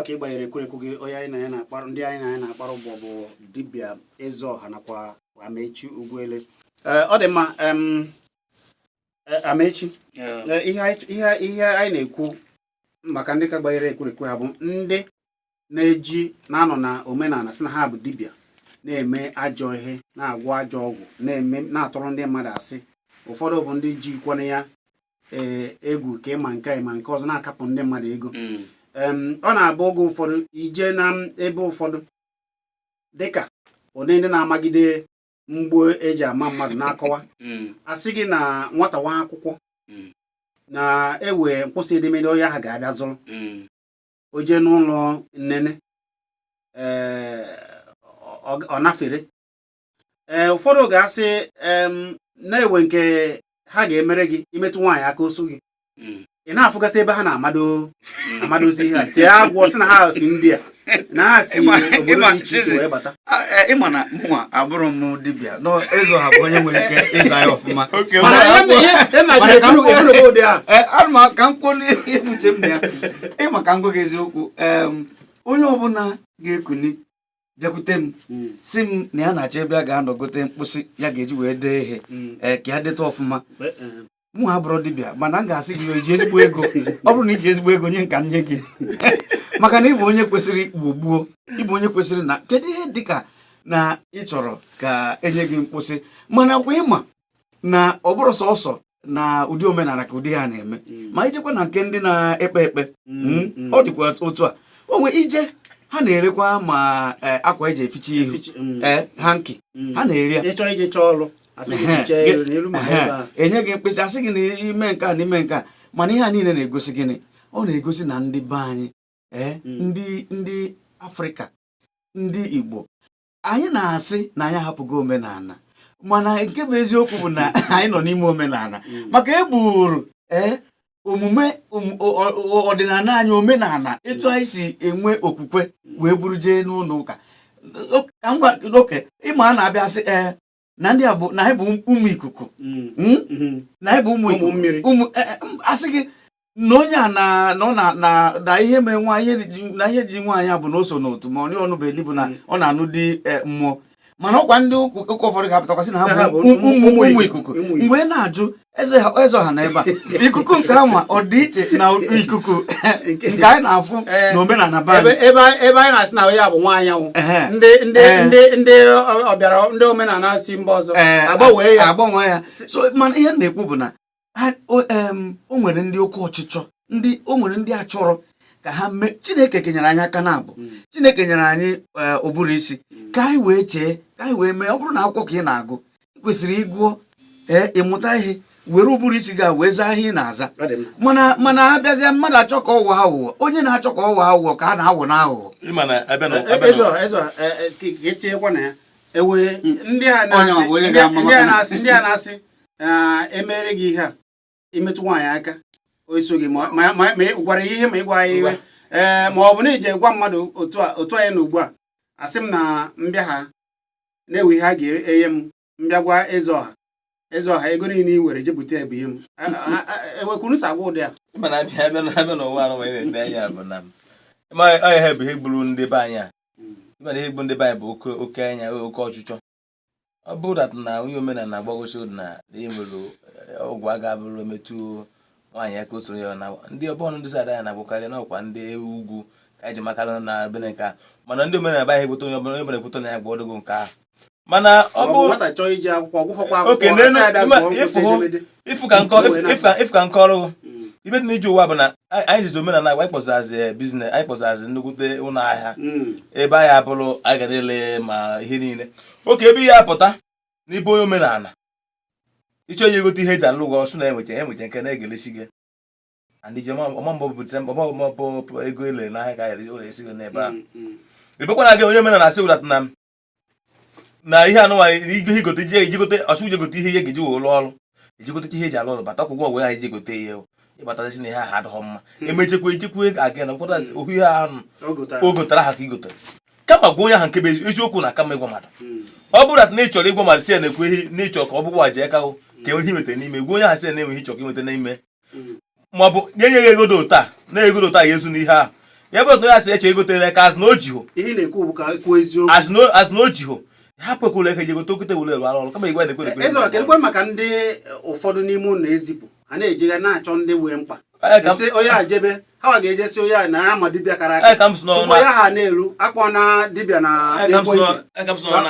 ka ị gbanyere ekwerekwu gị onye anyị na ya na-akparụ ndị anyị na ya na-akparụ bụ dibịa Ezeọha nakwa Amaechi Ugwuele. Ọ dị mma. Amaechi, ihe anyị na-ekwu maka ndị ka gbanyere ekwerekwu ha bụ ndị na-anọ na omenala sị na ha bụ dibịa na-eme ajọ ihe, na-agwọ ajọ ọgwụ, na-atụrụ ndị mmadụ asị. Ụfọdụ bụ ndị jikwana ya egwu ka ịma nke ma nke ọzọ na-akapụ ndị mmadụ ego. Ọ na-abụ oge ụfọdụ ije na ebe ụfọdụ dịka ụdị ndị na-amagide mgbo eji ama mmadụ na-akọwa asị gị na nwata nwa akwụkwọ na-ewe mkpụsị edemede onye ahụ ga-abịa zụrụ o jee n'ụlọ nnene ọ nafere. Ụfọdụ ga-asị na-ewe nke ha ga-emere gị imetụ nwaanyị aka osu gị, ị na-afụgasị ebe ha na-amadozi ihe a si agwọ sị na ha si ndị a na ha si obodo dị iche iche wee bata. Ịma na mụnwa abụrụ m dibịa no Ezeọha bụ onye nwere ike ịza ya ọfụma ka m kwuo ebuche m na ya. Ịma ka m gwa gị eziokwu, onye ọbụla ga-ekuni bịakwute m si m na ya na-achọ ebe a ga-anọgote mkpụsị ya ga-eji wee dee ihe ka ya deta ọfụma. Mụ ha bụrụ dibịa mana m ga-asị gị eji ezigbo ego. Ọ bụrụ na iji ezigbo ego nye nka nye gị maka na ịbụ onye kwesịrị gbogbuo, ịbụ onye kwesịrị na kedu ihe dịka na ị chọrọ ka enye gị mkpụsị, mana kwa ịma na ọ bụrụ sọsọ na ụdị omenala ka ụdị ha na-eme, ma ijekwa na nke ndị na-ekpe ekpe ọ dịkwa otu a. Onwe ije ha na-erekwa ma akwa eji eficha ihu hanki ha na-eri ya. Enye gị mkpịsị asị gị na ime nke a na ime nke a, mana ihe a niile na-egosi gịnị? Ọ na-egosi na ndị be anyị ndị Afrịka, ndị Igbo, anyị na-asị na anyị ahapụgo omenala, mana nke bụ eziokwu bụ na anyị nọ n'ime omenala maka egburu omume ọdịnala anyị, omenala etu anyị si enwe okwukwe wee buru jee n'ụlọ ụka. Ka m gwa oke ịma a na-abịa sị na ndị a bụ na anyị bụ ụmụ ikuku, na anyị bụ ụmụ mmiri, asị gị na onye a na ihe mee nwa na ihe ji nwaanyị a bụ na o so n'otu ma onye ọnụbeghị bụ na ọ na-anụ dị mmụọ, mana ọkwa ndị ụka ụfọdụ ga-apụtakwasị na ha bụ ụmụ ikuku. Mgbe na-ajụ Ezeọha na ebe a ikuku nke anwa ọ dị iche na ikuku nke anyị na-afụ na omenala be anyị. Ebe anyị na-asị na onye a bụ nwa anyanwụ, ndị ọbịara ndị omenala si mba ọzọ agbanwe ya. So mana ihe na-ekwu bụ na o nwere ndị oke ọchịchọ, o nwere ndị achọrọ ka ha mee. Chineke kenyere anyị aka na-abụ, Chineke nyere anyị ụbụrụ isi ka anyị wee chee, ka anyị wee mee. Ọ bụrụ na akwụkwọ ka ị na-agụ, ị kwesịrị ịgụọ ịmụta ihe, were ụbụrụ isi ga wee zaa ihe ị na-aza. Mana abịazie mmadụ achọ ka ọ wụọ aghụghọ, onye na-achọ ka ọ wụọ aghụghọ ka a na-awụ n'aghụghọ. Echekwa na ya ewe ndị a na-asị emere gị ihe a imetụ nwaanyị aka o so gị ma ị gwara ya ihe ma ị gwa ya iwe ma ọ bụ na ije gwa mmadụ otu anyị na ugbu a asị m na mbịa ha na-ewe ihe a ga-enye m mbịa gwa Ezeọha ego niile i were jebute ebunye m ewekwuru sa agwa ụdị ya. Mana abịa n'ụwa anụ wee na-ede anya bụ na ihe bụ ihe gburu ndị be anyị a. Ịmana ihe gburu ndị be anyị bụ oke anya, oke ọchịchọ. Ọ bụrụ dat na onye omenala agbagosi na ihe mere ọgwụ a ga-abụrụ emetụ nwaanyị aka o soro ya na ndị ọbọnụ ndị sada ya na-agbakarị na ọkwa ndị ugwu ka anyị ji makara na bene nke a, mana ndị omenala be anyị egbute onye ọbụla mere ekwute na ya gba ọdụgo nke ahụ. Mana ọ bụ ifu ka nke ọrụ ibe dị n'iji ụwa bụ na anyị jizi omenala agwa anyị kpọzazi biznes, anyị kpọzazi nnukwute ụlọ ahịa ebe anyị abụrụ anyị ga na-ele ma ihe niile. Oke ebe ihe apụta n'ibe onye omenala ịchọ ihe egote ihe eji alụ ụgwọ ọsụ na enwecha nke na-egelesi gị and ije ọmambụ ego ele n'ahịa ka anyị esigo n'ebe ahụ. Ebekwana gị onye omenala asị ụdat na ihe anụnwaanyị ihe igote ijigote ọsụ ijegote ihe ga-eji ụlọ ọrụ ijigote ihe eji alụ ọrụ bata akwụkwọ ọgwụ ya ijigote ihe ịbatasi na ihe ahụ adịghị mma emechekwa ijikwa aga na ụkwụtasị ohu ihe ahụ o gotara ha ka igotere kama gwa onye ahụ nke bụ eziokwu na kama ịgwa mmadụ. Ọ bụrụ na ị chọrọ ịgwa mmadụ si ya na-ekwe ihe na ịchọ ka ọ bụkwa ji aka ka enwe ihe nweta n'ime gwa onye ahụ si ya na-enweghị ịchọ ka ịnweta n'ime ma ọ bụ nye ya ego dị ụta na ego dị ụta ya ezu n'ihe ahụ ya bụ otu ya si eche egotere ka azụ na ojiho ihe na-ekwu bụ ka ekwu eziokwu azụ na ojiho hapụ ekwule ka ejegote okwute wule arụ ọrụ kama igwe na-ekwe eze ọka ekwe maka ndị ụfọdụ n'ime ụlọ ezipụ ha na-ejega na-achọ ndị wee mkpa esi onye a jebe ha ga-ejesi onye a na ya ma dibịa kara aka tupu ya ha na-eru akpọ na dibịa na ekwentị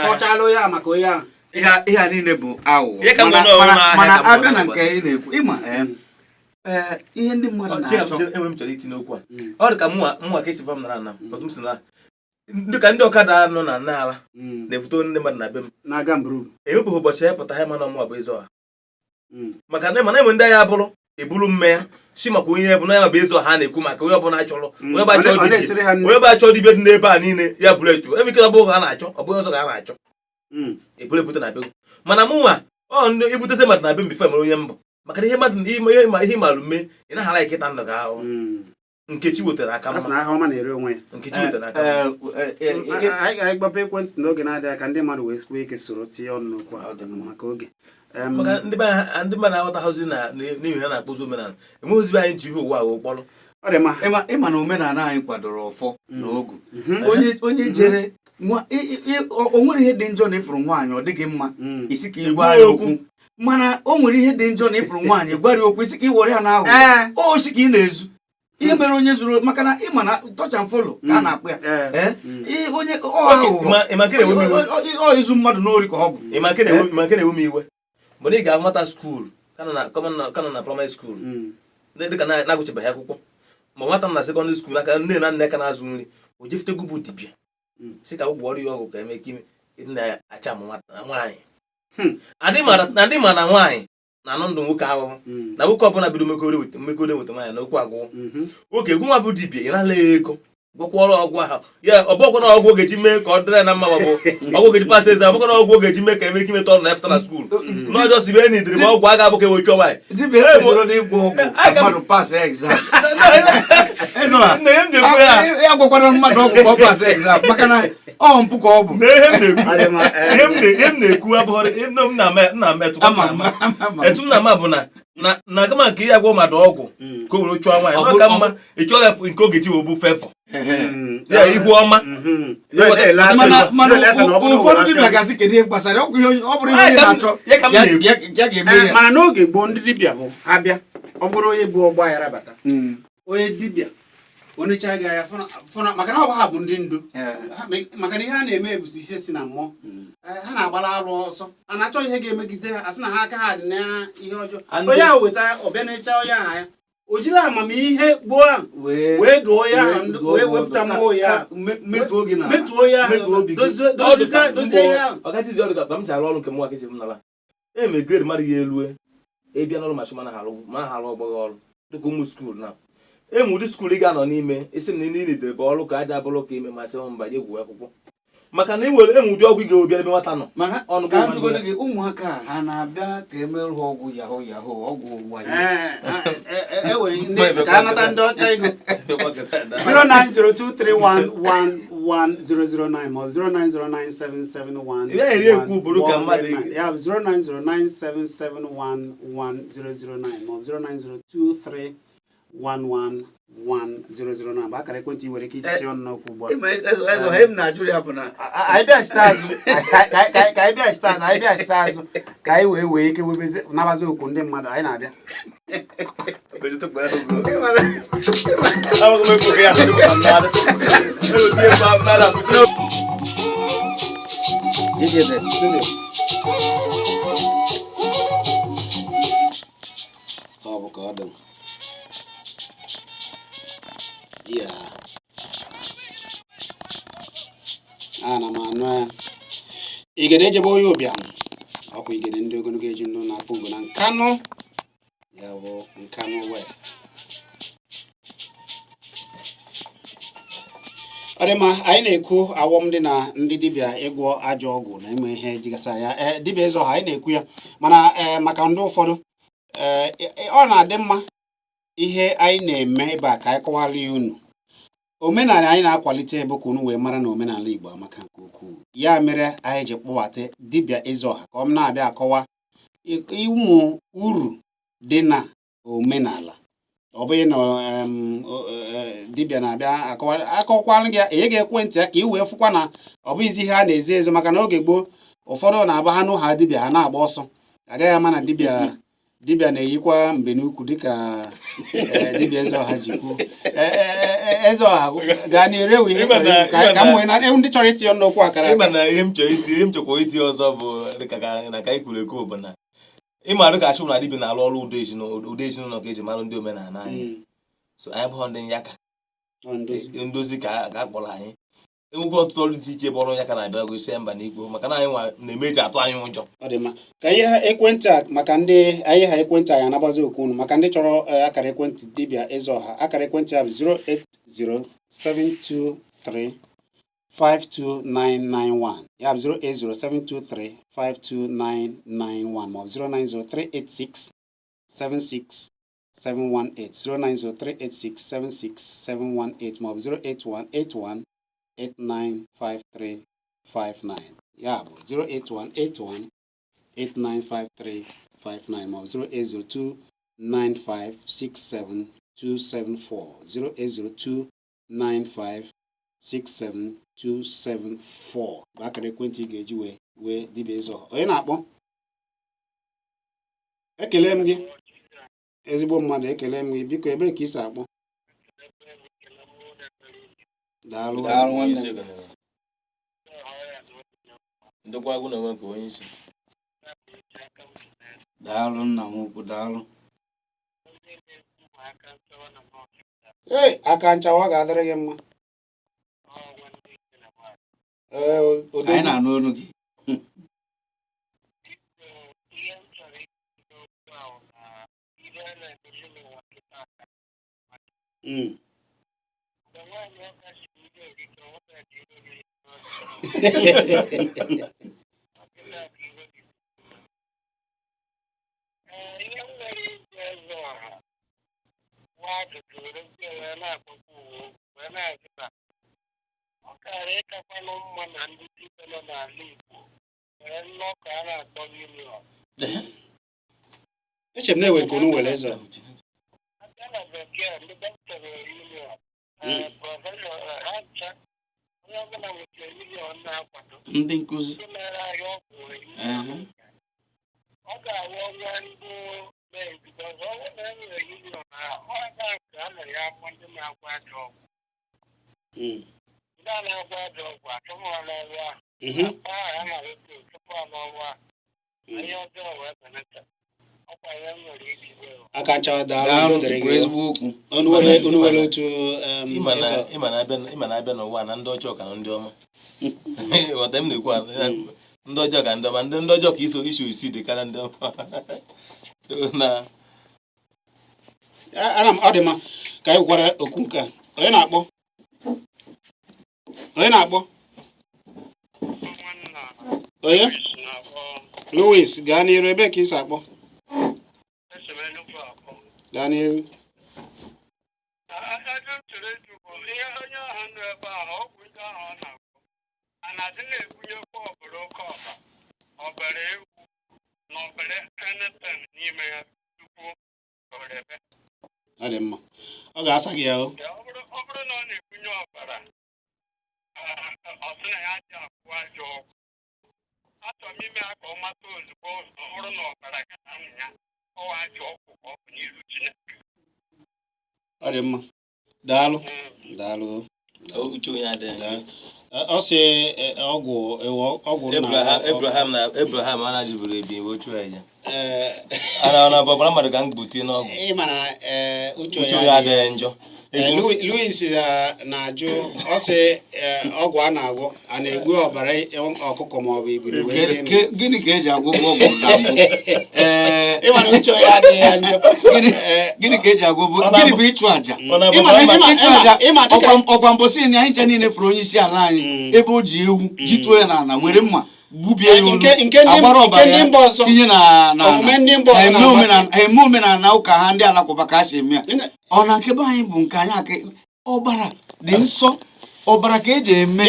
kọchala onye a maka onye a ihe a niile bụ aghụghọ mana abịa na nke ị na-ekwu ịma ihe ndị mmadụ na-achọ enwe m chọrọ itinye okwu a ọ dị ka mụnwa ka esi fa m nara ana ndị ka ndị ọkada nọ na nna ala na-efute ndị mmadụ na be m na-aga mburu ewepụghị ụbọchị ya pụta ha mana ọmụ bụ eze ọha maka na mana enwe ndị agha abụrụ eburu mme ya si maka onye bụ na ya bụ eze ọha a na-ekwu maka onye ọbụla chọrọ onye bụ achọ dibịa dị n'ebe a niile ya bụrụ echu ebe ike na bụ ha na-achọ ọ bụghị ọzọ ka ha na-achọ ebule ebute na be mana mụnwa ndị ibutezi mmadụ na be m bifo mere onye mbụ maka na ihe mmadụ ihe ịmalụ mee ị naghara ikịta ndụ gị ahụ Nkechi wetara aka mma Nkechi wetara aka anyị gbapụ ekwentị n'oge na-adịghị aka ndị mmadụ wee kwee ike soro tinye ọnụ n'okwu maka oge maka ndị mmadụ aghọtaghịzi na n'ihi ha na-akpụzi omenala enweghịzi anyị ji ihe ụwa ahụ kpọrọ ịma na omenala anyị kwadoro ọfọ na ogu onye jere o nwere ihe dị njọ na ịfụrụ nwaanyị ọ dịghị mma isi ka igwe anyị okwu mana o nwere ihe dị njọ na ịfụrụ nwaanyị gwara okwu isi ka ị were ya na ahụ o si ka ị na-ezu ihe mere onye zuru maka na ịma na touch and follow ka a na-akpụ ya onye ọ izu mmadụ n'ori ka ọ bụ ịma nke na-ewu m iwe mgbe ị ga-amata skuulu kana na praịmarị skuulu dịka na-agụchabeghị akwụkwọ ma nwata m na sekọndịrị skuulu aka nne na nne ka na-azụ nri o jefute gụbụ dibịa si ka ụgwọ ọrụ ya ọgwụ ka eme ka ime na-acha m nwaanyị adị ma na nwaanyị na ndụ nwoke ahụhụ na nwoke ọbụla bido mmekọrịta weta nwaanyị na okwu agwụ oke egwu nwa bụ dibịa ị nala ego gwọkwọrọ ọgwụ ahụ ya ọ bụkwa na ọgwụ ogeji mee ka ọ dịrị na mma bụ ọgwụ ogeji pasị eze ọbụkwa na ọgwụ ogeji mee ka eme ka imeta ọrụ na efta na skuulu n'ọjọọ si be nidiri ma ọgwụ a ga-abụ ka ewechi nwaanyị ya gwakwara mmadụ ọgwụ ka ọ pasị egzam maka na ọ mpụ ka ọ bụ ihe m na-ekwu abụghị etu m na-ama bụ na kama nke ya gwa mmadụ ọgwụ ka o were chụọ nwaanyị ọ ka mma ịchọrọ efu nke ogechi wee bụ fefọ ya ihu ọma mana ụfọdụ dibịa gasị kedu ihe gbasara ọ bụrụ ihe onye na-achọ ya ga-eme ya mana n'oge gboo ndị dibịa bụ abịa ọ bụrụ onye bụ ọgba ya rabata onye dibịa onyecha gị anya fụna maka na ọ ha bụ ndị ndu maka na ihe a na-eme bụ ihe si na mmụọ ha na-agbara arụ ọsọ a na-achọ ihe ga-emegide ha asị na ha aka ha dị na ihe ọjọọ onye ahụ weta ọbịa na-echa onye aha ya o jiri amamihe gboo ahụ wee duo ya wee wepụta mmụọ ya metuo ya dozie ya ọgachizi ọrụ ka m ji arụ ọrụ nke mụnwa kechi m nala eme grade mmadụ ya elue ịbịa n'ọrụ machi ma ha arụ ọgbọghị ọrụ dịka ụmụ skuulu na enwe ụdị skuulu ị ga-anọ n'ime isi m na ndị nitere bụ ọrụ ka aja bụrụ ka ime masị mba je gwuo akwụkwọ maka na enwe ụdị ọgwụ ị ga-ebi ebe nwata nọ mana ọnụ ka njụgodo gị ụmụaka ha na-abịa ka emerụ ha ọgwụ yahoo yahoo ọgwụ wayo ka anata ndị ọcha ego 09023111009 ma 0909771 ya bụ 09097711009 ma 09023 1111009 bụ akara ekwentị i nwere ike ichichi ọnụ n'okwu ugbu a anyị bịachite azụ ka anyị wee ike nabazi okwu ndị mmadụ anyị na-abịa ọ bụ ka ọ dị ana m anụ ya igede ejebe onye ụbịam ọkwa igede ndị ogologo eji ndụ na-akpụ ugo na Nkanụ ya bụ Nkanụ West ọ dị mma anyị na-ekwu awọm dị na ndị dibịa ịgwọ ajọ ọgwụ na ime ihe jigasị ya dibịa eze ọha anyị na-ekwu ya mana maka ndị ụfọdụ ọ na-adị mma ihe anyị na-eme ebe a ka anyị kọwara ya unu omenala anyị na-akwalite ebe ka unu wee mara na omenala Igbo amaka nke ukwuu ya mere anyị ji kpọbata dibịa eze ọha ka ọ na-abịa akọwa ụmụ uru dị na omenala ọ bụghị na dibịa na-abịa akọkwala gị enye gị ekwentị ya ka ị wee fụkwa na ọ bụghịzi ihe a na-ezi ezo maka na oge gboo ụfọdụ na-aba ha n'ụha dibịa ha na-agba ọsọ agaghị ama na dibịa na-eyikwa mbenukwu dịka dibịa Ezeọha ji kwuo Ezeọha gaa na-erewe ihe ka m wee na ndị chọrọ itinye n'okwu akara ịma na ihe m chọkwa iti ọzọ bụ dịka na ka anyị kwuru ekwu bụ na ịmarụ ka achụpụ na dibịa na-alụ ọrụ ụdọ ezinụlọ ka eji marụ ndị omenala anyị so anyị bụghị ndị nyaka ndozi ka a kpọrọ anyị enwekwa ọtụtụ ọrụ dị iche bụ ọrụ nyaka na-abịa gosi mba na Igbo maka na anyị nwa na-eme eji atụ anyị ụjọ. Ọ dị mma ka ihe ha ekwentị a maka ndị anyị ha ekwentị anyị anabazi okwu unu maka ndị chọrọ akara ekwentị dibịa Ezeọha akara ekwentị a bụ 08072352991 ya bụ 08072352991 maọbụ 09038676718 09038676718 maọbụ 08181895359 ya bụ 08181895359 maọbụ 08029567274 08029567274 bụ akara ekwentị ị ga-eji wee dibịa Ezeọha. Onye na-akpọ? Ekele m gị ezigbo mmadụ, ekele m gị biko ebee ka ị si akpọ? Daalụ ndokwa agụ na onwe ka onye isi. Daalụ nna m ukwu, daalụ. Aka nchawa ga-adịrị gị mma. Anyị na-anụ olu gị. Eche m na-ewe nke unu nwere eze ndị nkụzi aka nchawa daalụ dịrị gị ezigbo okwu. unu nwere otu ịma na-abịa n'ụwa na ndị ọjọọ ka na ndị ọma ghọta m na-ekwu ndị ọjọọ ka ndị ọma ndị ọjọọ ka iso isi dị karịa ndị ọma ọ dị mma ka anyị gwara okwu nke onye na-akpọ onye Louis gaa n'iru ebe ka ị si akpọ gaa n'iru ọ dị mma ọ ga-asa gị ahụ ọ dị mma daalụ ọ sị ọgwụ Abraham anajiburu ebi ochu ya ana babara mmadụ ka mgbuti n'ọgwụ ịma na uche ya adịghị njọ. Louis na-ajụ ọ sị ọgwụ a na-agwọ a na-egbu ọbara ọkụkọ maọbụ ibiri gịnị ka eji agwọ ọgwụ na mbụ? ịma na uche ya adịghị ya njọ gịnị ka eji agwọ gịnị bụ ịchụ àjà? ọkwa mbọsị na anyị ncha niile fụrụ onye isi ala anyị ebe o ji ewu jituo ya n'ala were mma gbubie ya olu agbara ọbara tinye na eme omenala ụka ha ndị alakụba ka a si eme ya. Ọ na nke be anyị bụ nke anyị aka ọbara dị nsọ, ọbara ka eji eme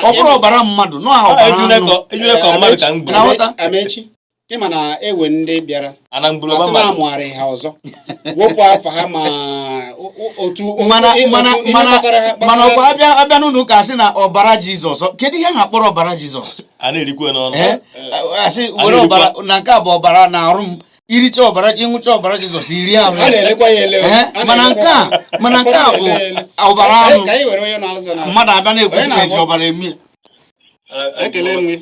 ọ bụrụ ọbara mmadụ nọ ahụ Amechi ịma na ewe ndị bịara asị na amụgharị ha ọzọ wepụ afa ha ma otu mana ọkwa abịa n'ụlọ ụka asị na ọbara Jizọs. Kedu ihe a na-akpọrọ ọbara Jizọs? A na-erikwe n'ọnụ. Asị were ọbara na nke a bụ ọbara na arụ m, iricha ọbara, ịṅụcha ọbara Jizọs iri ahụ. Mana nke a bụ ọbara anụ. Mmadụ abịa na-ekwesị eji ọbara eme. Ekele m gị.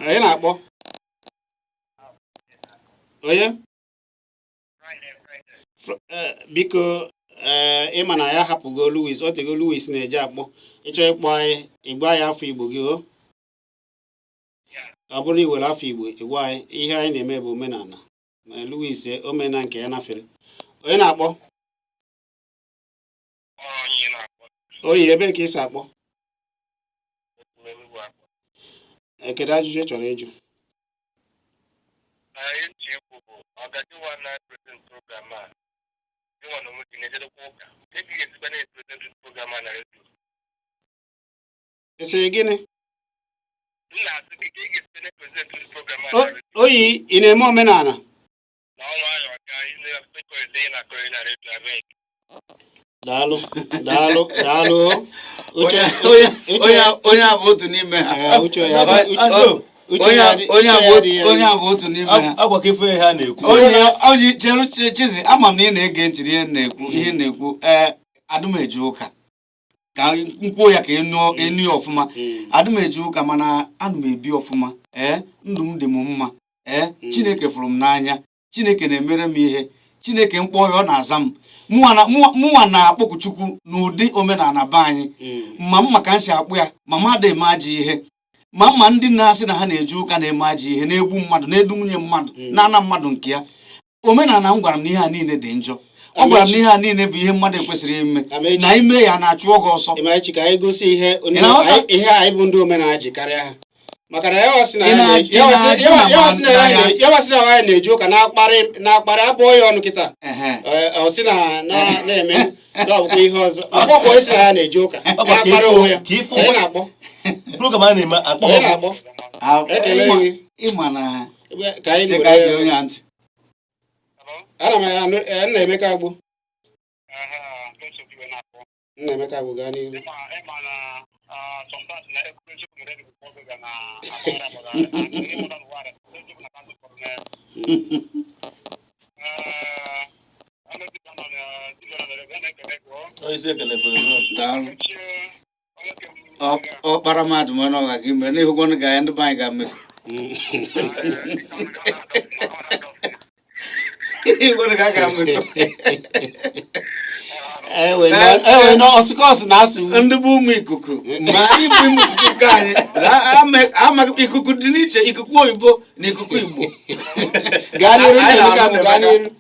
Onye na-akpọ? Onye? Biko ịma na ya hapụgo Louis, o tego Louis na-eje akpọ. Ịchọ ịkpọ anyị, ịgba ya afọ Igbo gị o. Ọ bụrụ iwere afọ Igbo ịgwa anyị ihe anyị na-eme bụ omenala. Ma Louis omena nke ya nafere. Onye na-akpọ? Oyi, ebe ka ị si akpọ? Kedu ajụjụ ị chọrọ ịjụ? Ese gịnị? Oyi, ị na-eme omenala? Daalụ. Onye a bụ otu n'ime ha. Onye a bụ otu n'ime ha. Agwa ka ife ha na-ekwu. Onye chere Chizzy, ama m na ị na-ege ntị ihe na-ekwu. Adụmeji ụka ka nkwuo ya ka enu ọfụma. Adụmeji ụka mana ana m ebi ọfụma. Ndụ m dị m mma. Chineke fụrụ m n'anya. Chineke na-emere m ihe. Chineke mkpọ ya ọ na-aza m. Mụnwa na-akpọku Chukwu n'ụdị omenala be anyị. Ma mma ka m si akpụ ya, ma mmadụ eme ajọ ihe. Ma mma ndị na-asị na ha na-eji ụka na-eme ajọ ihe, na-egbu mmadụ, na-edu nwunye mmadụ, na-ana mmadụ nke ya. Omenala m gwara m na ihe a niile dị njọ. Ọ gwara m na ihe a niile bụ ihe mmadụ ekwesịrị ime, na ime ya na-achụ oge ọsọ. Ịmachi ka anyị gosi ihe anyị bụ ndị omenala ji karịa ha. Maka na ya wasị na anyị na-eji ụka na-akparị abụọ ya ọnụ kịta. Ọ sị na-eme n'ọbụkwa ihe ọzọ. Akwụkwọ isi na ya na-eji ụka na-akparị onwe ya. Onye na-akpọ? Program a na-eme akpọ. Onye na-akpọ? Ekele gị. Ịma na ka anyị nwere onye ntị. Ana m ya Nna-Emeka Agbo. Nna-Emeka Agbo gaa n'ihu. Ọkpara mmadụ mana ọha gị mere n'ihụgwọnụ ga ya ndị be anyị ga-mmekọ. Ọsụkọsụ na-asụ ndị bụ ụmụ ikuku ma anyị bụ ụmụ ikuku nke anyị amaghị ikuku dị n'iche, ikuku oyibo na ikuku Igbo. Gaa n'iru.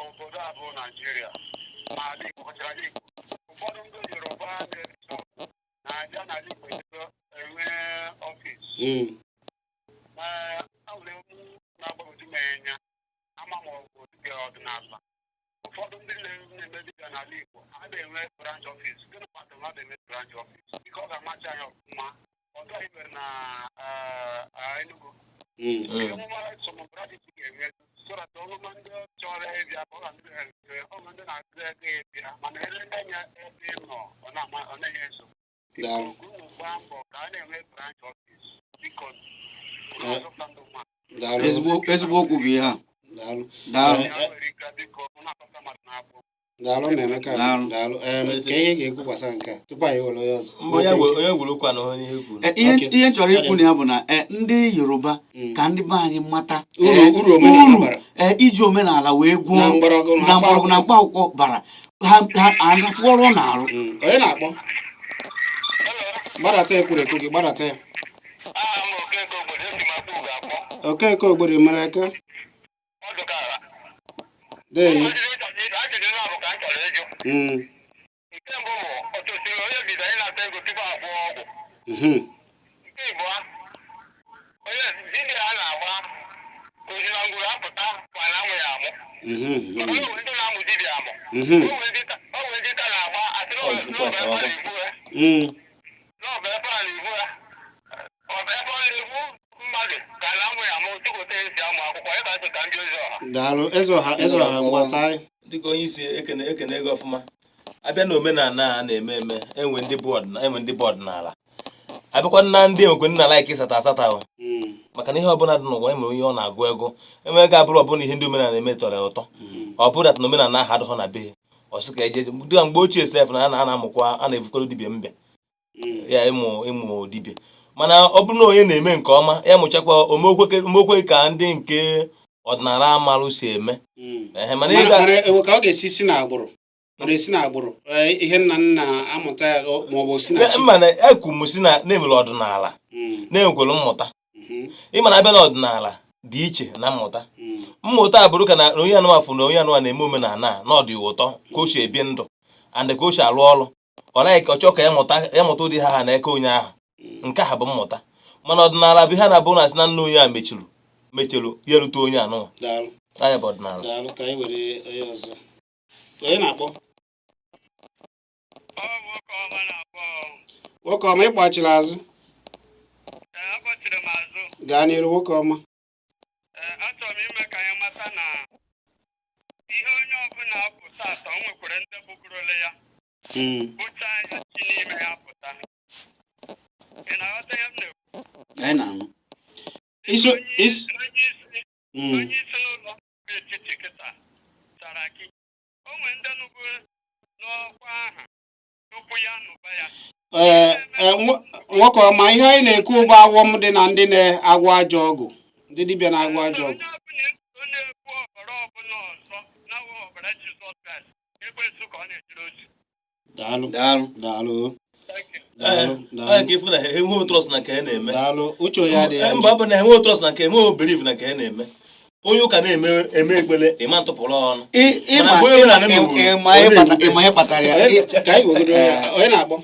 Obodo a bụ Naijiria ma ụfọdụ ndị Yoruba na-abịa n'ala Igbo enwe ọfịs na-agbagoju m anya ama m dibịa ọdịnala. Ụfọdụ ndị na-eme dibịa n'ala Igbo a na-enwe branch ọfịs. Gịnị kpatara na na-eme branch ọfịs? Biko ọ ga-amachi anya ọfụma. Ọzọ anyị mere na Enugu emume sọmọbraditi ga-eme sọrata ọlụma ndị chọrọ ịbịa ka ọ ga-ndị ọgụ ndị na-agụ ego ịbịa mana ele-anya ebe ị nọ ọ na-enye nsogbu. Unu gbaa mbọ ka a na-enwe branch ọfịs biko ezigbo okwu bụ ihe a. Daalụ Nna-Emeka. Daalụ. Ka ihe ga-ekwu gbasara nke a tupu anyị were onye ọzọ. Onye gwuru kwa na onye ekwu. Ihe chọrọ ikwu na ya bụ na ndị Yoruba ka ndị be anyị mata uru omenala bara. Iji omenala wee gwuo na mgbọrọgwụ na mkpa akwụkwọ bara ha anafụ ọrụ ọ na-arụ. Onye na-akpọ? Gbadata ekwurekwu gị, gbadata ya. Okeke Ogbere mere eke. Deyi. Nke mbụ bụ ọtụtụ onye bido anyị na-ata ego tupu akwụ ọgwụ. Nke ịbụọ onye dibịa a na-agba ozi na ngwuru apụta kwa na amụ ya amụ. Onye nwere ndị na-amụ dibịa amụ. O nwere ndị ka na-agba asịrị n'ọbụ ebe a na-ebu ya. N'ọbụ ebe a na-ebu ya. Ọbụ ya daalụ eze ọha gbasara dịka onye isi ekene ego ọfụma abịa na omenala a na-eme enwe ndị bụ ọdịnala abịakwa na ndị enwekwe nna laiki asata ahụ maka na ihe ọbụla dị n'ụwa enwere onye ọ na-agụ ego enwere ga abụrụ ọbụla ihe ndị omenala eme tọrọ ya ụtọ ọ bụrụ dat na omenala ahụ adịghọ na be ọsị ka eje dịka mgbe ochie sef na a na-amụkwa a na-evukwara dibịa mbịa ya ịmụ dibịa mana ọ bụrụ na onye na-eme nke ọma ya mụchakwa omokwe ka ndị nke ọdịnala amalụ si eme mana ka ọ ga-esi si n'agbụrụ ihe nna amụta ya maọbụ si na mana ekwu m si na na-emere ọdịnala na-enwekwara mmụta ịmana abịa na ọdịnala dị iche na mmụta bụrụ ka na onye anụmafụ na onye anụma na-eme omenala na ọ dị ụtọ ka o si ebi ndụ and ka o si alụ ọrụ ọ naghị ka ọ chọọ ka ya mụta ụdị ha na eke onye ahụ nke ahụ bụ mmụta mana ọdịnala bụ ihe na-abụ na asị na nna onye a mechuru ya erute onye anụnwa anya bụ ọdịnala. Ka anyị were onye ọzọ onye na-akpọ nwoke ọma ịkpọchiri azụ gaa n'iru nwoke ọma. Achọrọ m ime ka anyị mata na ihe onye ọbụla pụta atọ o nwekwara ndị bụgorole ya bụcha ya chi n'ime ya pụta. Ị na-aghọta ihe m na-ekwu? Onye isi n'ụlọ etiti kịta tara gị o nwere ndị nụgo n'ọkwa aha tupu ya nụba ya. Nwoke ọma ihe anyị na-ekwu ụgbọ awọm dị na ndị na-agwọ ajọ ọgwụ ndị dibịa na-agwọ ajọ ọgwụ. Onye ekwu ọbara ọbụla ọzọ na-awụ ọbara Jizọs Kraịst ekwensu ka ọ na-ejere ozi. Daalụ. Ka ifu na enwe otrọs na ka na-eme uche ya dị mba ọ bụ na enwe otrọs na ka enwe obeliv na ka na-eme onye ụka na-eme ekpele ịma ntụpụrụ ọnụ ịma kpatara ya ka anyị wegodo onye na-akpọ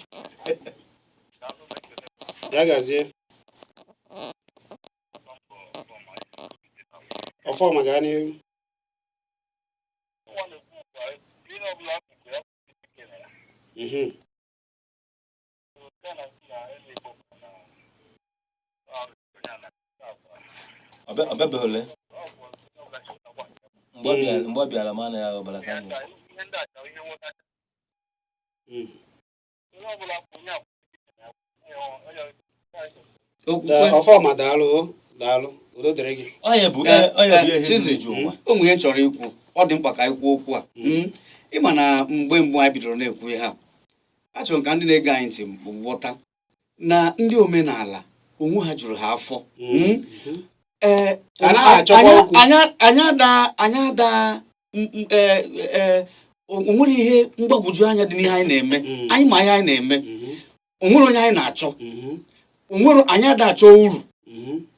ya gazie ọfọma gaa n'ihu. ọbịabeghole mgbe ọ bịara mana ya ọbara ka ọfọma daalụ udo dịrị gị. Chizzy ụmụ ihe chọrọ ikwu ọ dị mkpa ka anyị kwuo okwu a ịma na mgbe mbụ anyị bidoro na-ekwu ihe a achọrọ ka ndị na-ege anyị ntị ghọta na ndị omenala onwe ha juru ha afọ onwere ihe mgbagwoju anya dị n'ihe anyị na-eme anyị ma ihe anyị na-eme onwere onye anyị na-achọ onwere anyị ada achọ uru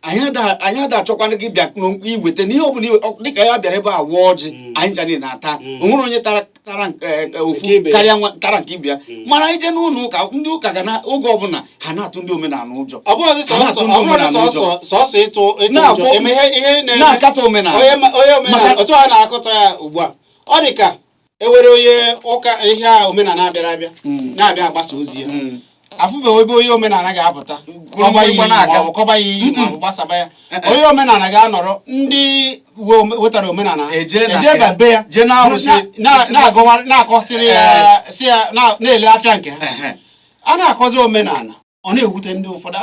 anyị ada achọkwana gị bịa iweta n'ihe ọ bụla dịka ya bịara ebe a wụọ ọjị anyị ncha na-ata onwere onye tara ofu karịa tara nke ibia mana anyị jee n'ụlọ ụka ndị ụka ga na oge ọbụla ha na-atụ ndị omenala ụjọ sọsọ ịtụ ụjọ eme ihe na-akatọ omenala otu ha na-akọta ya ugbu a ọ dị ka ewere onye ụka ihe a omenala abịa na-abịa agbasa ozi ya afụbeghị ebe onye omenala ga-apụta kọba ya iyi ma ọ bụ gbasaba ya onye omenala ga-anọrọ ndị wetara omenala eje ga be ya na-akọsịrị ya si ya na-ele afịa nke ha a na-akọzi omenala ọ na-ewute ndị ụfọdụ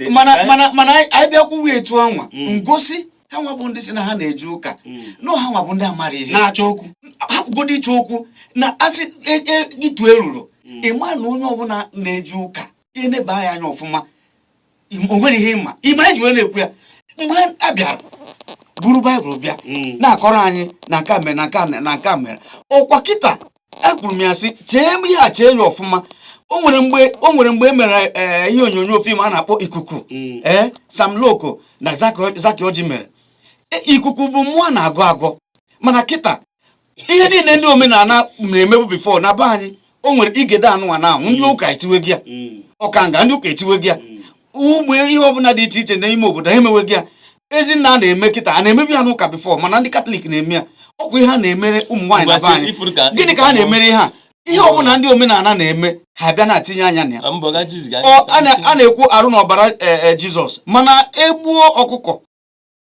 mana anyị bịakwuwe etu anwa ngosi ha nwa bụ ndị si na ha na-eje ụka na ha nwa bụ ndị amara ihe na-achọ okwu hapụgodo ịchọ okwu na asị itu eruru ịma na onye ọbụla na-eje ụka eneba ya anya ọfụma o nwere ihe ịma ime anyị ji wee na-ekwu ya mgbe a bịara buru baịbụl bịa na-akọrọ anyị na nke mere na nke mere ọkwa kịta ekwuru m ya sị chee ihe a chee ya ọfụma o nwere mgbe e mere ihe onyonyo fim a na-akpọ ikuku Sam Loko na Zaki Oji mere ikuku bụ mmụọ na-agụ agụ mana kịta ihe niile ndị omenala na-emebu bifo na be anyị o nwere igede anụnwa na ahụ ndị ụka etiwe gị ya ọkanga ndị ụka etiwe gị ya ụmụ ihe ọbụla dị iche iche n'ime obodo ha emewe gị ya ezinna a na-eme kịta a na-emebi ya n'ụka bifo mana ndị katọlik na-eme ya ọkwa ihe ha na-emere ụmụ nwaanyị na be anyị gịnị ka ha na-emere ihe a ihe ọbụla ndị omenala na-eme ha bịa na-atinye anya na ya a na-ekwu arụ na ọbara Jizọs mana egbuo ọkụkọ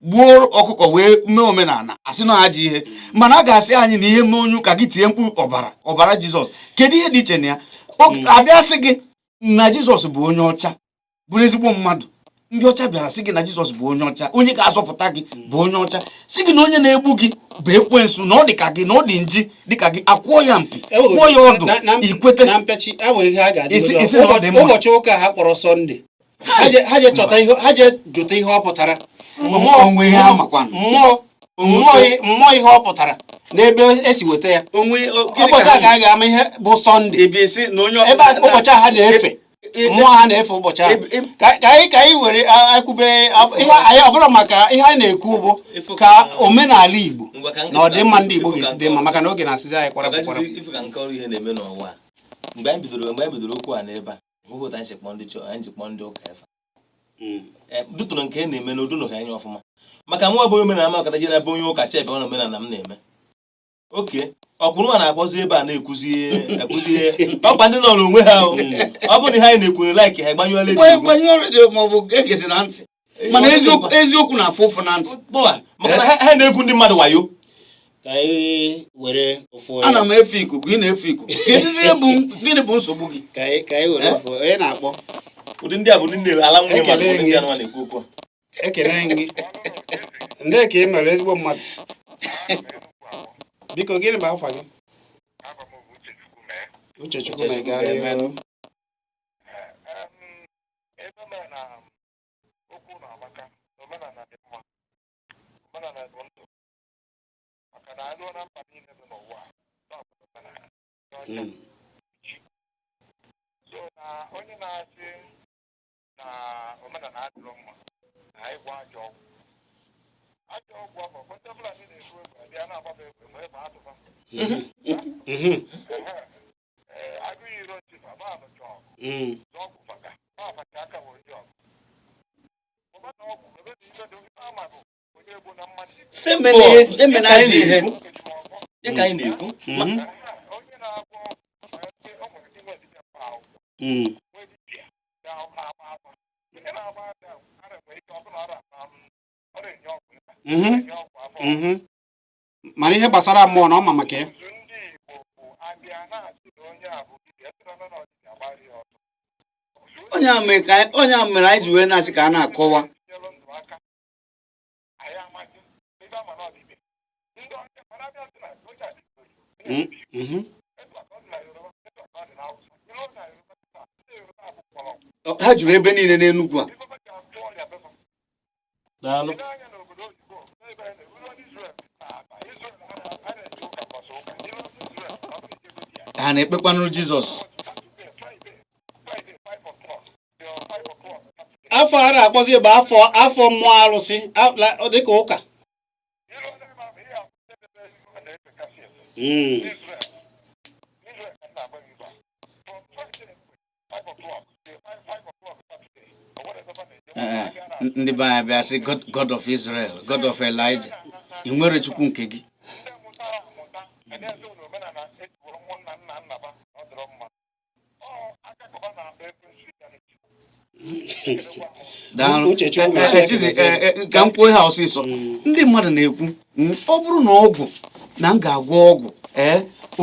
gbuo ọkụkọ wee mee omenala asị na ajọ ihe mana a ga-asị anyị na ihe mee onye ụka gị tie mkpu ọbara Jizọs kedu ihe dị iche na ya abịa sị gị na Jizọs bụ onye ọcha bụrụ ezigbo mmadụ ndị ọcha bịara sị gị na Jizọs bụ onye ọcha onye ga-azọpụta gị bụ onye ọcha sị gị na onye na-egbu gị bụ ekwensu na ọ dị ka gị na ọ dị nji dịka gị akwụọ ya mpi kwụọ ya ọdụ ikwete na mpechi abụ ihe a isi ga-adị na ọ dị mma ụbọchị ụka ha kpọrọ Sọnde ha je jụta ihe ọ pụtara onwe ihe ha makwa mmụọ ihe ọ pụtara n'ebe esi weta ya ụbọchị a ga ama ihe bụ Sọnde ebe ụbọchị a ha na-efe mmụọ ha na-efe ụbọchị ahụ ka anyị were akwụbe ihe anyị ọbụla maka ihe anyị na-ekwu bụ ka omenala Igbo na ọdịmma ndị Igbo ga-esi dị mma maka na oge na-asịzi anyị kwara ife ka nke ọrụ ihe na-eme n'ụwa mgbe anyị bidoro okwu a n'ebe a hụhụta anyị jikpọ ndị ụka efa dutụrụ nke na-eme na oduno ha anya ọfụma maka nwa bụ omenala makọta je na be onye ụka chebe ọ na omenala m na-eme oke ọkwụnụ a na-akpọzi ebe a na-ekwuzi ihe ọkwa ndị nọ n'onwe ha ọ bụ na ihe anyị na-ekwuru laiki ha gbanyụọ redio maọbụ egezi na ntị mana eziokwu na-afụ ụfụ na ntị maka na ha na-egwu ndị mmadụ wayo ka anyị were ụfụ ana m efe ikuku ị na-efe ikuku gịnị bụ nsogbu gị ka anyị were ụfụ onye na-akpọ ụdị ndị a bụ ndị ala nwunye mmadụ ndị anụmanụ na-ekwu okwu ekele gị ndị ka ị mere ezigbo mmadụ biko gịnị bụ afa gị Uchechukwu na-ega onye na-asị na omenala adịrọ mma na anyị gwa ajọ ọgwụ afọ kwenta Fulani na-efu egwu abịa na-agbaba egwu ma ebe atụfa agụghị iro ntifa ma alụcha ọgwụ faka ma afacha aka were ji ọgụ ọba na ọgwụ ebe dị ibe dị amagụ onye egbu na mmadụ emena ihe ya ka anyị na-ekwu onye na-agwọ o nwere ndị nwe dibịa mba ahụ nwe dibịa ga-agba afa onye na-agba aja ara mgbe ike ọ bụla ọ na-enye ọgwụ afọ mana ihe gbasara mmụọ na ọma maka ya ndị Igbo bụ abịa na-asị na onye a bụ dibịa sịra na ọdịbịa gbara ya ọtọ onye a mere anyị ji wee na-asị ka a na-akọwa anyị amaghị ebe ama na ọdịbịa ndị ọcha mana abịa sị na oche adịbịa etu aka ọ dị na Yoruba etu aka ọ dị na Hausa ihe ọ dị na Yoruba ndị Yoruba bụ mkpọrọ ha juru ebe niile n'Enugwu a ife ji atụ ọrịa befa daalụ ile anya n'obodo oyibo ebe a na-eruo n'Israel na Israel a na-eji ụka gbasa ụka ile Israel ọ ga-ejebe di ya ha na-ekpekwanụ Jizọs afọ a na-akpọzi bụ afọ mmụọ arụsị dịka ụka ndị be anyị bịa sị God of Israel, God of Elijah, ị nwere Chukwu nke gị Chizzy ka m kwuo ha ọsịsọ ndị mmadụ na-ekwu ọ bụrụ na ọgwụ na m ga-agwọ ọgwụ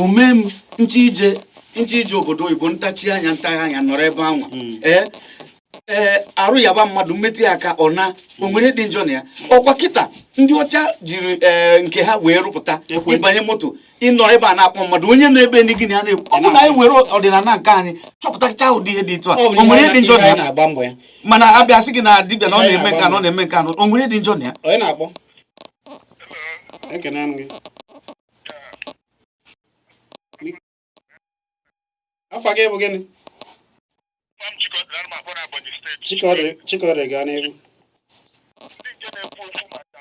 omee m nche ije obodo oyibo ntachi anya nọrọ ebe anwa arụ yaba mmadụ mmetụ ya aka ọ na onwere dị njọ na ya ọkwa kịta ndị ọcha jiri nke ha wee rụpụta ịbanye moto ịnọrọ ebe a na-akpọ mmadụ onye na-ebe ndị gị na ya na-ekwu ọ bụ na anyị were ọdịnala nke anyị chọpụtacha ụdị ihe dị etu a onwere dị njọ na ya mana abịa sị gị na dibịa na ọ na-eme nke na ọ na-eme nke anụ onwere dị njọ na ya onye na-akpọ ekene m gị afọ gị bụ gịnị Chikọdị gaa n'ihu ndị nje na-ekwu okwu maka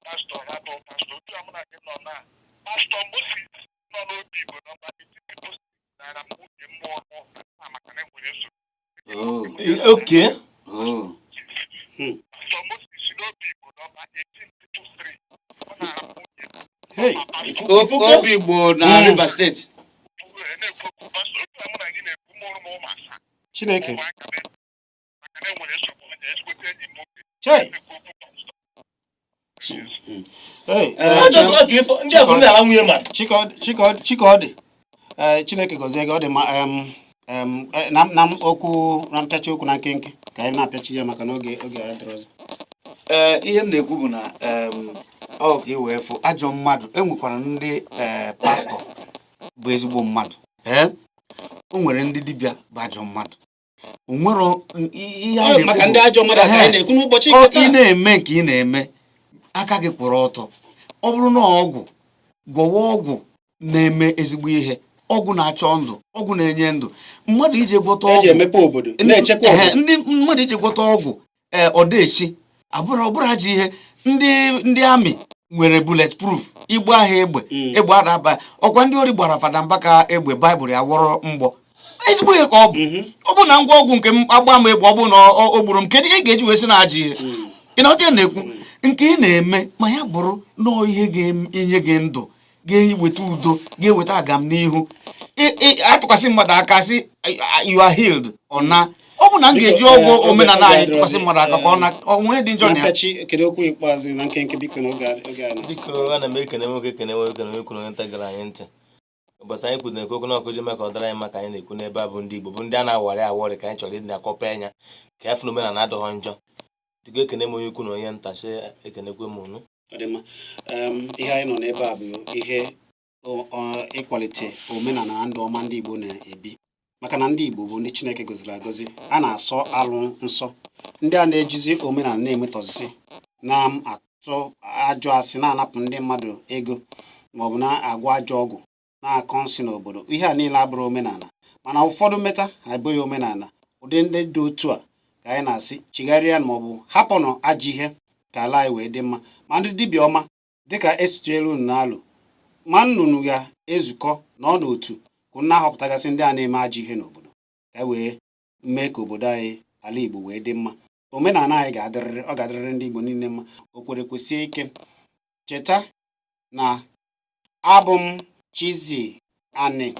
pastọ ha bụ pastọ otu a mụ na gị nọ na pastọ Moses nọ n'obi Igbo nọmba 18 nara m nwunye mmụọ n'ụka maka na enwere nsogbu okay pastọ Moses n'obi Igbo nọmba 18 ọ nara m nwunye obi Igbo na Rivers State na-ekwu okwu pastọ otu a mụ na gị na-ekwu mụrụ m ụmụ asaa Chineke maka na enwere nsogbu onye ezigbote enyi m nwoke Chee. ndị a bụ ndị ala nwunye mmadụ. Chikaọdị Chineke gọzie gị. Ọ dị ma na okwu na mpịachi okwu na nkenke ka anyị na-apịachi ya maka na oge adịrọzi. Ihe m na-ekwu bụ na ọ ka wee fụ ajọ mmadụ. Enwekwara ndị pastọ bụ ezigbo mmadụ. O nwere ndị dibịa bụ ajọ mmadụ. O nwere ihe maka ndị ajọ mmadụ ka anyị na-ekwu n'ụbọchị ị na-eme nke ị na-eme aka gị kwụrụ ọtọ. Ọ bụrụ na ọgwụ gwọwa ọgwụ na-eme ezigbo ihe, ọgwụ na-achọ ndụ, ọgwụ na-enye ndụ. Mmadụ ije gwọta ọgwụ emepe obodo na-echekwa obodo. ndị mmadụ ije gwọta ọgwụ ọdaechi ọbụrụ ajọ ihe. ndị amị nwere bulletproof igbu agha egbe adaba. Ọkwa ndị ori gbara Fada Mbaka egbe Baịbụl ya wọrọ mgbọ. Ezigbo ihe ka ọ bụ. Ọ bụ na ngwa ọgwụ nke m agba m egbe ọ bụ na o gburu m, kedu ihe ga-eji wee sị na ajọ ihe? Ị na-ọtị na-ekwu nke ị na-eme ma ya bụrụ nọọ ihe ga-enye gị ndụ, ga-eweta udo, ga-eweta agamnihu. Atụkwasị mmadụ aka sị you are healed ọ na. Ọ bụ na m ga-eji ọgwụ omenala anyị tụkwasị mmadụ aka ka ọ na onwe dị njọ na ya. Kedu okwu ikpeazụ na nkenke biko n'oge anyị? Biko ana m ekene nwoke ekene ekwu na onye ntagara anyị ntị. Ụbọchị anyị kwuru na-ekwu n'ọkụ ji mee ka ọ dara anyị maka anyị na-ekwu n'ebe a bụ ndị Igbo bụ ndị a na-awarị ka anyị chọrọ ịdị na-akọpa anya ka efu na omenala adịghọ njọ. Dịka ekene m onye ukwu na onye nta sị ekenekwe m unu. Ọ dị mma. Ihe anyị nọ n'ebe a bụ ihe ịkwalite omenala na ndụ ọma ndị Igbo na-ebi, maka na ndị Igbo bụ ndị Chineke gọziri agọzi. A na-asọ alụ nsọ. Ndị a na-ejizi omenala na-emetọzi, na-atụ ajọ asị, na-anapụ ndị mmadụ ego maọbụ na-agwa ajọ ọgwụ, na-akọ nsị n'obodo. Ihe a niile abụrụ omenala, mana ụfọdụ mmeta ha abụghị omenala. Ụdị ndị dị otu a ka anyị na-asị chigharịa maọbụ hapụnụ ajọ ihe ka ala anyị wee dị mma. Ma ndị dibịa ọma dịka esituelu n'alụ ma nnụnụ ga-ezukọ n'ọnụ otu ka na-ahọpụtagasị ndị a na-eme ajọ ihe n'obodo ka wee mee ka obodo anyị ala Igbo wee dị mma. Omenala anyị ọ ga-adịrịrị ndị Igbo niile mma. O kwere kwesie ike. Cheta na abụ m Chizzy Ani